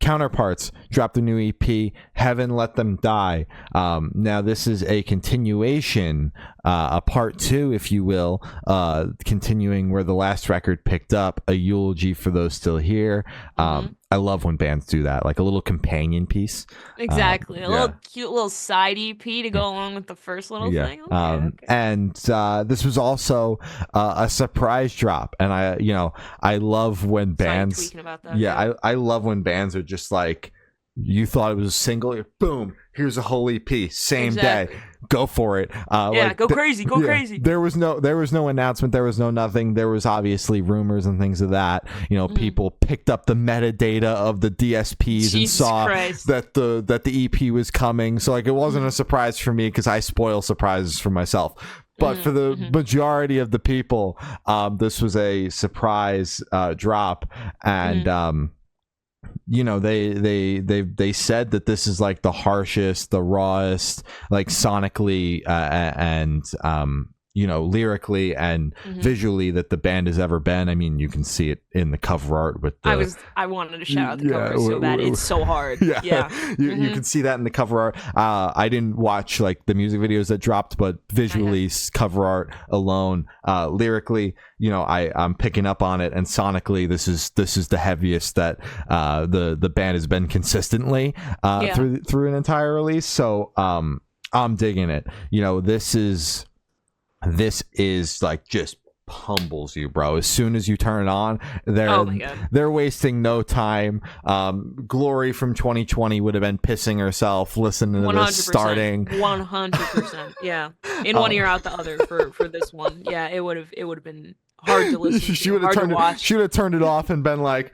Counterparts dropped a new EP, Heaven Let Them Die. Now this is a continuation, a part 2, if you will, continuing where the last record picked up, a eulogy for those still here. I love when bands do that, like a little companion piece. Exactly. A little cute little side EP to go along with the first little thing. Okay. And this was also a surprise drop, and I love when bands. Tweaking about that. Yeah, I love when bands are just like, you thought it was a single, boom, here's a whole EP, same day, go for it. Go crazy. There was no announcement, there was no nothing. There was obviously rumors and things of that. People picked up the metadata of the DSPs and saw that the EP was coming. So like, it wasn't a surprise for me because I spoil surprises for myself. But for the majority of the people, this was a surprise drop, and they said that this is like the harshest, the rawest, like sonically and lyrically and visually that the band has ever been. I mean, you can see it in the cover art with the... I wanted to shout out the cover so bad. It's so hard. You can see that in the cover art. I didn't watch like the music videos that dropped, but visually, cover art alone, lyrically, I'm picking up on it, and sonically this is the heaviest that the band has been consistently through an entire release. So I'm digging it. This is like just humbles you, bro. As soon as you turn it on, they're wasting no time. Glory from 2020 would have been pissing herself listening to this starting 100%. Yeah, in one ear out the other for this one. Yeah, it would have been hard to listen to. She would have turned it off and been like,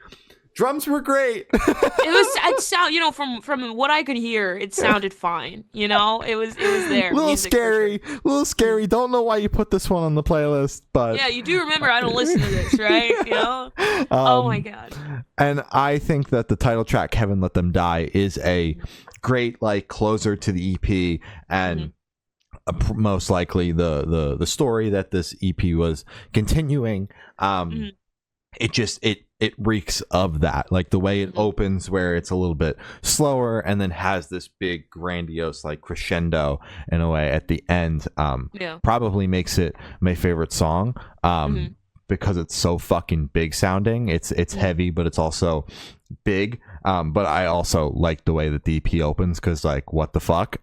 drums were great. It sound, from what I could hear, it sounded fine. It was there. A little scary. Don't know why you put this one on the playlist, but yeah, you do remember I don't listen to this, right? Oh my god. And I think that the title track, Heaven Let Them Die, is a great like closer to the EP, and most likely the story that this EP was continuing. It reeks of that, like the way it opens, where it's a little bit slower and then has this big grandiose like crescendo in a way at the end. Probably makes it my favorite song, because it's so fucking big sounding. It's heavy, but it's also big. But I also like the way that the EP opens, because like, what the fuck.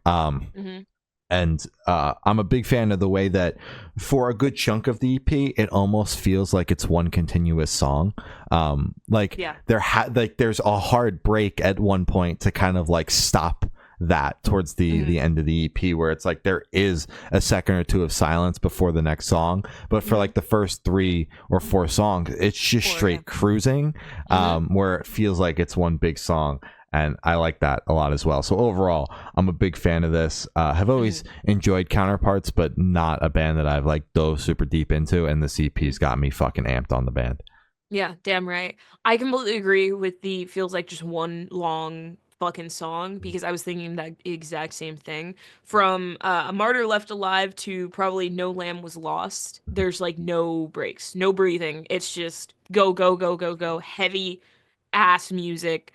And I'm a big fan of the way that for a good chunk of the EP, it almost feels like it's one continuous song. There's a hard break at one point to kind of like stop that towards the end of the EP, where it's like there is a second or two of silence before the next song. But for like the first 3 or 4 songs, it's just straight cruising, where it feels like it's one big song. And I like that a lot as well. So overall, I'm a big fan of this. Have always enjoyed Counterparts, but not a band that I've like dove super deep into. And the EP's got me fucking amped on the band. Yeah, damn right. I completely agree with the feels like just one long fucking song, because I was thinking that exact same thing. From A Martyr Left Alive to probably No Lamb Was Lost, there's like no breaks, no breathing. It's just go, go, go, go, go. Heavy ass music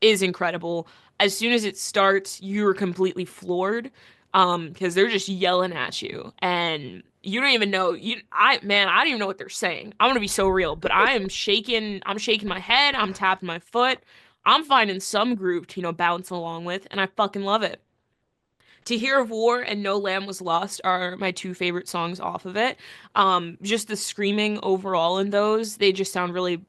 is incredible. As soon as it starts, you're completely floored, because they're just yelling at you, and you don't even know. I don't even know what they're saying. I'm gonna be so real, but I'm shaking my head, I'm tapping my foot, I'm finding some groove to bounce along with, and I fucking love it. To Hear of War and No Lamb Was Lost are my 2 favorite songs off of it. Just the screaming overall in those, they just sound really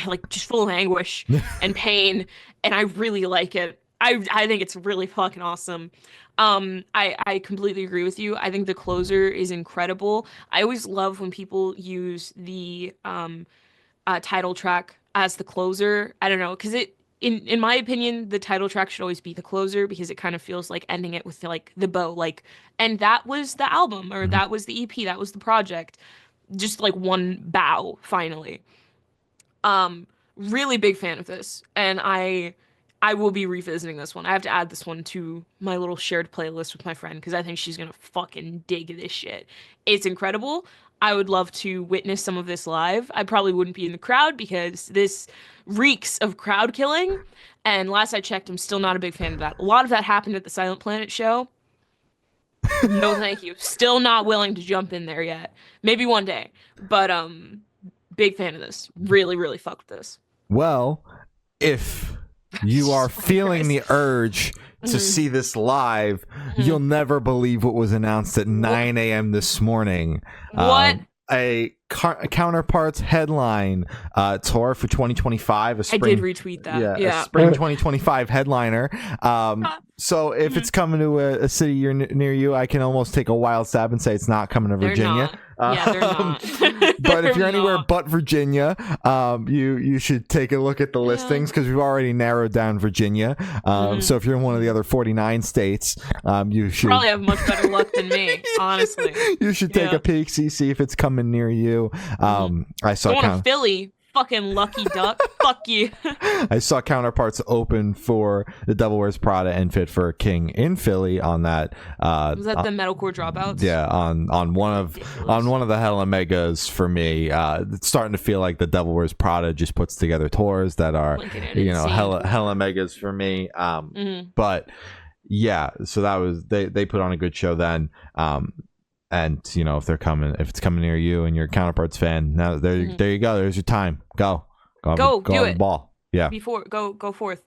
like just full of anguish and pain, and I really like it. I think it's really fucking awesome. I completely agree with you. I think the closer is incredible. I always love when people use the title track as the closer. I don't know, because in my opinion, the title track should always be the closer, because it kind of feels like ending it with like the bow, like, and that was the album, or that was the EP, that was the project, just like one bow finally. Really big fan of this, and I will be revisiting this one. I have to add this one to my little shared playlist with my friend, because I think she's gonna fucking dig this shit. It's incredible. I would love to witness some of this live. I probably wouldn't be in the crowd because this reeks of crowd killing. And last I checked, I'm still not a big fan of that. A lot of that happened at the Silent Planet show. No, thank you. Still not willing to jump in there yet. Maybe one day. But big fan of this. Really, really fucked with this. Well, if you are feeling the urge to see this live, you'll never believe what was announced at 9 a.m. this morning. What? A Counterparts headline tour for 2025. I did retweet that. Yeah. A spring 2025 headliner. So if it's coming to a city near you, I can almost take a wild stab and say it's not coming to Virginia. They're not. But if you're anywhere but Virginia, you should take a look at the listings because we've already narrowed down Virginia. So if you're in one of the other 49 states, you should probably have much better luck than me, honestly. You should take a peek, see if it's coming near you. I saw going to Philly. Fucking lucky duck. Fuck you. I saw Counterparts open for the Devil Wears Prada and Fit for a King in Philly on that. Was that the Metalcore Dropouts? Yeah, on one of the Hella Megas for me. It's starting to feel like the Devil Wears Prada just puts together tours that are Hella Megas for me. But yeah, so that was they put on a good show then. And if it's coming near you and you're a Counterparts fan, now there you go. There's your time. Go do it. The ball. Yeah. Go forth.